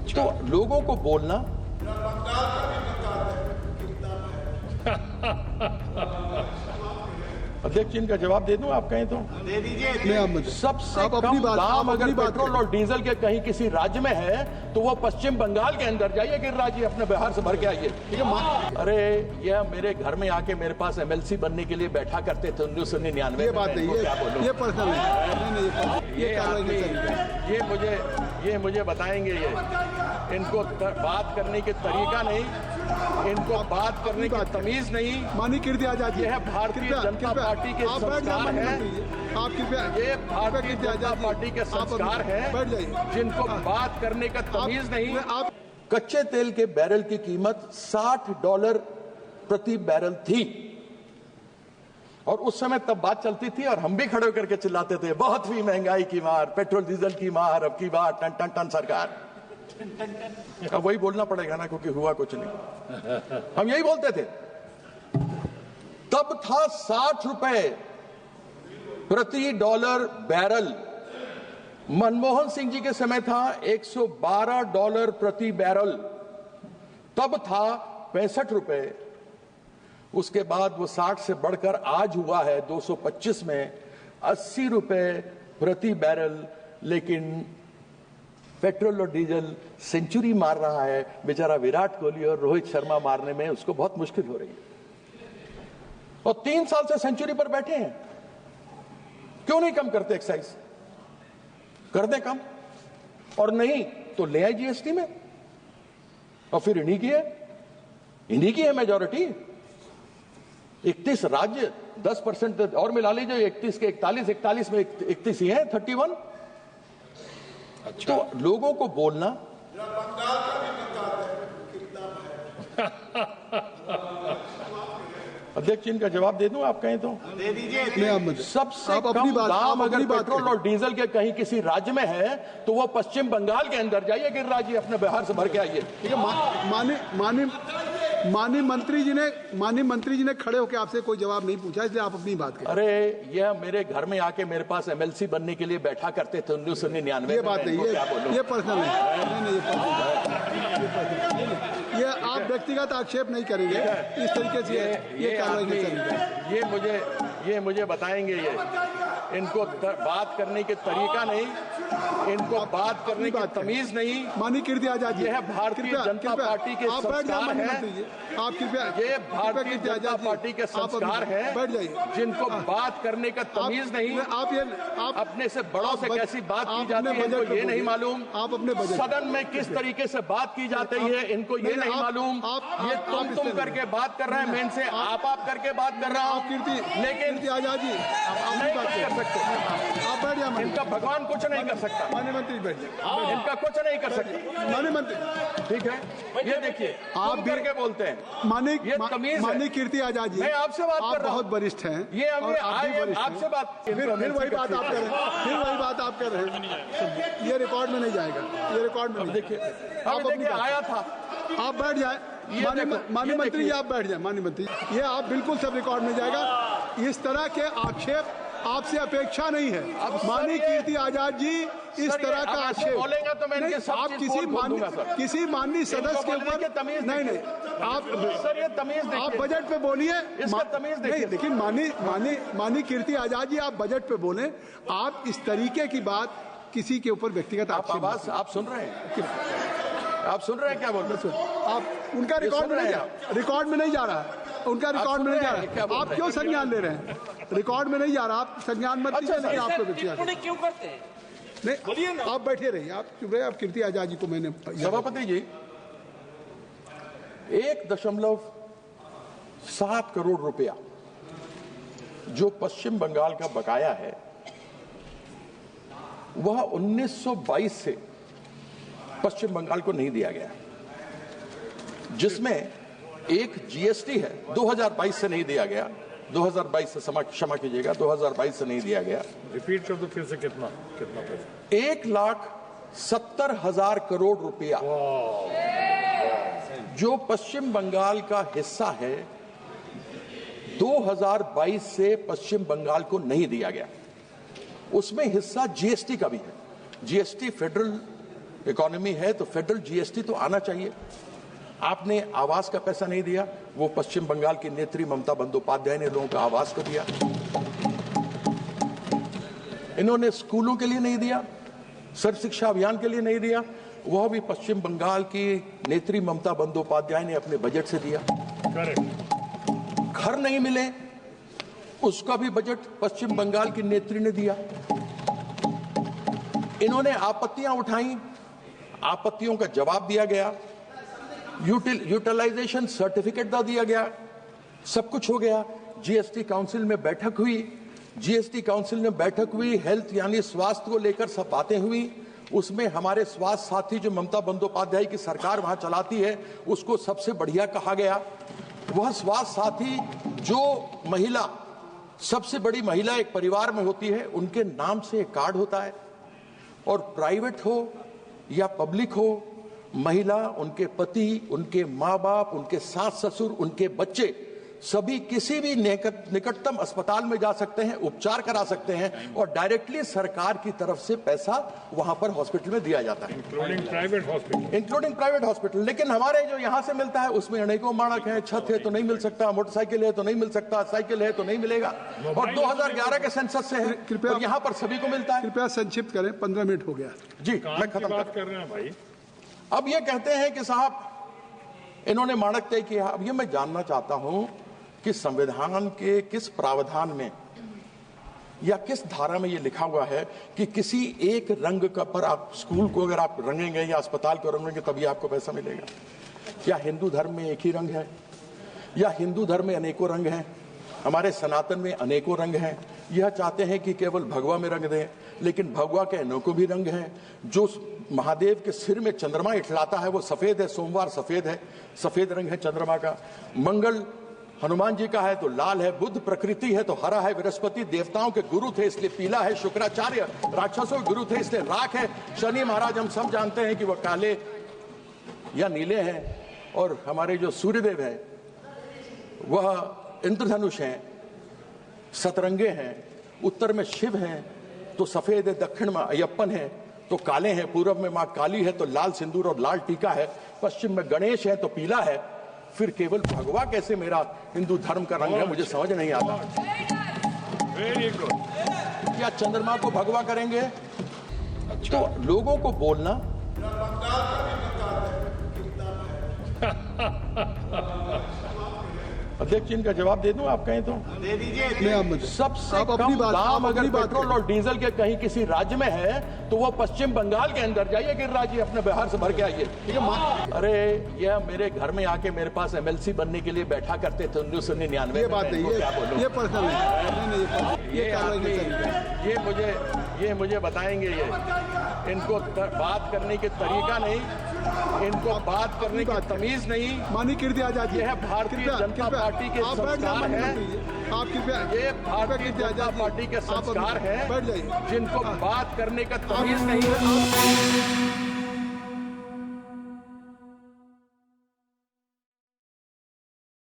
तो लोगों को बोलना अध्यक्ष इनका जवाब दे दूं, आप कहें तो दे दीजिए। सबसे कम दाम अगर पेट्रोल और डीजल के कहीं किसी राज्य में है तो वो पश्चिम बंगाल के अंदर जाइए, गिरिराज जी अपने बिहार से भर के आइए। अरे यह मेरे घर में आके मेरे पास एमएलसी बनने के लिए बैठा करते थे 1999 में। बात नहीं, ये पर्सनल है। ये मुझे बताएंगे। ये इनको बात करने के तरीका नहीं, इनको बात करने की तमीज नहीं। माननीय कीर्ति आजाद जी, यह भारतीय जनता पार्टी के संस्कार हैं। आप कृपया, ये भारतीय जनता पार्टी के संस्कार हैं जिनको बात करने का तमीज नहीं। कच्चे तेल के बैरल की कीमत $60 प्रति बैरल थी और उस समय तब बात चलती थी और हम भी खड़े होकर के चिल्लाते थे, बहुत ही महंगाई की मार, पेट्रोल डीजल की मार, अब की बार टन टन टन सरकार। अब वही बोलना पड़ेगा ना, क्योंकि हुआ कुछ नहीं। हम यही बोलते थे। तब था $60 प्रति डॉलर बैरल। मनमोहन सिंह जी के समय था $112 प्रति बैरल। तब था ₹65। उसके बाद वो 60 से बढ़कर आज हुआ है 225 में ₹80 प्रति बैरल। लेकिन पेट्रोल और डीजल सेंचुरी मार रहा है। बेचारा विराट कोहली और रोहित शर्मा मारने में उसको बहुत मुश्किल हो रही है और 3 साल से सेंचुरी पर बैठे हैं। क्यों नहीं कम करते एक्साइज? कर दे कम, और नहीं तो ले आए जीएसटी में। और फिर इन्हीं की है मेजॉरिटी। 31 राज्य 10% और मिला लीजिए, 31 के 41 में 31 ही है, 31। अच्छा। तो लोगों को बोलना अध्यक्ष इनका जवाब दे दूं, आप कहें तो दे दीजिए। सबसे कम दाम अगर पेट्रोल और डीजल के कहीं किसी राज्य में है तो वो पश्चिम बंगाल के अंदर जाइए, गिरिराज जी अपने बिहार से भर के आइए। माननीय मंत्री जी ने खड़े होकर आपसे कोई जवाब नहीं पूछा, इसलिए आप अपनी बात करें। अरे यह मेरे घर में आके मेरे पास एमएलसी बनने के लिए बैठा करते थे 1999 में। ये बात नहीं, ये पर्सनल है। ये आप व्यक्तिगत आक्षेप नहीं करेंगे इस तरीके से। ये कार्रवाई नहीं करेंगे। ये मुझे बताएंगे। ये इनको बात करने के तरीका नहीं, इनको बात करने की तमीज नहीं। माननीय कीर्ति आजाद जी, यह भारतीय जनता पार्टी के संस्कार हैं। आप कृपया, ये भारतीय जनता पार्टी के संस्कार हैं। बैठ जाइए। जिनको बात करने का तमीज नहीं। आप अपने से बड़ों से कैसी बात की जाती है इनको ये नहीं मालूम। आप अपने सदन में किस तरीके से बात की जाती है इनको ये नहीं मालूम। ये तुम करके बात कर रहे हैं, मैं इनसे आप करके बात कर रहा हूँ। लेकिन आजाद जी नहीं कर सकते। आप बैठ जाए। इनका भगवान कुछ नहीं कर सकता। माननीय मंत्री बैठ जाए। इनका कुछ नहीं कर सकते। माननीय मंत्री ठीक है, ये देखिए आप करके बोलते हैं। माननीय कीर्ति आजाद जी, मैं आपसे बात कर रहा हूँ। बहुत वरिष्ठ हैं। ये आपसे बात फिर वही बात आप कर रहे हैं। फिर वही बात आप कर रहे हैं। ये रिकॉर्ड में नहीं जाएगा। ये रिकॉर्ड में देखिए आया था। आप बैठ जाए। माननीय मंत्री जी आप बैठ जाए। माननीय मंत्री, ये आप बिल्कुल सब रिकॉर्ड में जाएगा। इस तरह के आक्षेप आपसे अपेक्षा नहीं है। माननीय कीर्ति आजाद जी, इस तरह का आक्षेप बोलेगा तो मैं आप किसी माननीय सदस्य के ऊपर नहीं आप सर ये तमीज आप बजट पे बोलिए। इसका तमीज नहीं, लेकिन माननीय कीर्ति आजाद जी आप बजट पे बोले। आप इस तरीके की बात किसी के ऊपर व्यक्तिगत आक्षेप आप सुन रहे हैं? आप सुन रहे हैं क्या बोल रहे हैं? आप उनका रिकॉर्ड में नहीं जा रहा है। उनका रिकॉर्ड में नहीं जा रहा है। आप क्यों संज्ञान ले रहे हैं? रिकॉर्ड में नहीं जा रहा। आप संज्ञान मत लीजिए। आपको क्यों करते हैं? नहीं, आप बैठे रहिए। आप चुप रहे। आप कीर्ति आजाद जी को मैंने सभापति जी 1.7 करोड़ रुपया जो पश्चिम बंगाल का बकाया है वह 1922 से पश्चिम बंगाल को नहीं दिया गया, जिसमें एक जीएसटी है। 2022 से नहीं दिया गया। 2022 से क्षमा कीजिएगा, 2022 से नहीं दिया गया। रिपीट कर दो फिर से। कितना पैसा? 1,70,000 करोड़ रुपया जो पश्चिम बंगाल का हिस्सा है 2022 से पश्चिम बंगाल को नहीं दिया गया। उसमें हिस्सा जीएसटी का भी है। जीएसटी फेडरल इकोनॉमी है तो फेडरल जीएसटी तो आना चाहिए। आपने आवास का पैसा नहीं दिया, वो पश्चिम बंगाल की नेत्री ममता बंदोपाध्याय ने लोगों को आवास को दिया। इन्होंने स्कूलों के लिए नहीं दिया, सर्व शिक्षा अभियान के लिए नहीं दिया, वह भी पश्चिम बंगाल की नेत्री ममता बंदोपाध्याय ने अपने बजट से दिया। घर नहीं मिले, उसका भी बजट पश्चिम बंगाल की नेत्री ने दिया। इन्होंने आपत्तियां उठाई, आपत्तियों का जवाब दिया गया, यूटिलाइजेशन सर्टिफिकेट दिया गया, सब कुछ हो गया। जीएसटी काउंसिल में बैठक हुई, जीएसटी काउंसिल में बैठक हुई, हेल्थ यानी स्वास्थ्य को लेकर सब बातें हुई। उसमें हमारे स्वास्थ्य साथी जो ममता बंदोपाध्याय की सरकार वहां चलाती है, उसको सबसे बढ़िया कहा गया। वह स्वास्थ्य साथी जो महिला, सबसे बड़ी महिला एक परिवार में होती है, उनके नाम से एक कार्ड होता है, और प्राइवेट हो या पब्लिक हो, महिला, उनके पति, उनके माँ बाप, उनके सास ससुर, उनके बच्चे सभी किसी भी निकटतम अस्पताल में जा सकते हैं, उपचार करा सकते हैं, और डायरेक्टली सरकार की तरफ से पैसा वहां पर हॉस्पिटल में दिया जाता है, इंक्लूडिंग प्राइवेट हॉस्पिटल। लेकिन हमारे जो यहां से मिलता है उसमें अनेकों मानक हैं, छत है तो नहीं मिल सकता, मोटरसाइकिल है तो नहीं मिल सकता, साइकिल है तो नहीं मिलेगा, और 2011 के सेंसस से है, कृपया यहाँ पर सभी को मिलता है। कृपया संक्षिप्त करें, 15 मिनट हो गया जी, मैं खत्म कर रहे हैं भाई। अब ये कहते हैं कि साहब इन्होंने मानक तय किया। अब ये मैं जानना चाहता हूं कि संविधान के किस प्रावधान में या किस धारा में ये लिखा हुआ है कि किसी एक रंग का पर आप स्कूल को अगर आप रंगेंगे या अस्पताल को रंगेंगे तभी आपको पैसा मिलेगा? क्या हिंदू धर्म में एक ही रंग है, या हिंदू धर्म में अनेकों रंग हैं? हमारे सनातन में अनेकों रंग हैं। यह चाहते हैं कि केवल भगवा में रंग दें, लेकिन भगवा के अनेकों भी रंग हैं। जो महादेव के सिर में चंद्रमा इठलाता है वो सफेद है, सोमवार सफेद है, सफेद रंग है चंद्रमा का। मंगल हनुमान जी का है तो लाल है, बुद्ध प्रकृति है तो हरा है, बृहस्पति देवताओं के गुरु थे इसलिए पीला है, शुक्राचार्य राक्षसों के गुरु थे इसलिए राख है, शनि महाराज हम सब जानते हैं कि वह काले या नीले हैं, और हमारे जो सूर्यदेव हैं वह इंद्रधनुष हैं, सतरंगे हैं, उत्तर में शिव हैं तो सफेद है, दक्षिण में अयप्पन है तो काले हैं, पूर्व में मां काली है तो लाल सिंदूर और लाल टीका है, पश्चिम में गणेश है तो पीला है। फिर केवल भगवा कैसे मेरा हिंदू धर्म का रंग है, मुझे समझ नहीं आता। Very good. क्या चंद्रमा को भगवा करेंगे? तो लोगों को बोलना अध्यक्ष जी, इनका जवाब दे दूं? आप कहें तो दे दीजिए। सबसे कम दाम अगर पेट्रोल और डीजल के कहीं किसी राज्य में है तो वो पश्चिम बंगाल के अंदर जाइए, गिरिराज जी अपने बिहार से भर के आइए। अरे यह मेरे घर में आके मेरे पास एमएलसी बनने के लिए बैठा करते थे 1999 ये बात नहीं, ये पर्सनल ये मुझे बताएंगे। ये इनको बात करने के तरीका नहीं, इनको बात करने की तमीज नहीं। माननीय कीर्ति आजाद, यह भारतीय जनता पार्टी के संस्कार है, आप कृपया, ये भारतीय जनता पार्टी के संस्कार है बैठ जाइए, जिनको बात करने का तमीज नहीं है।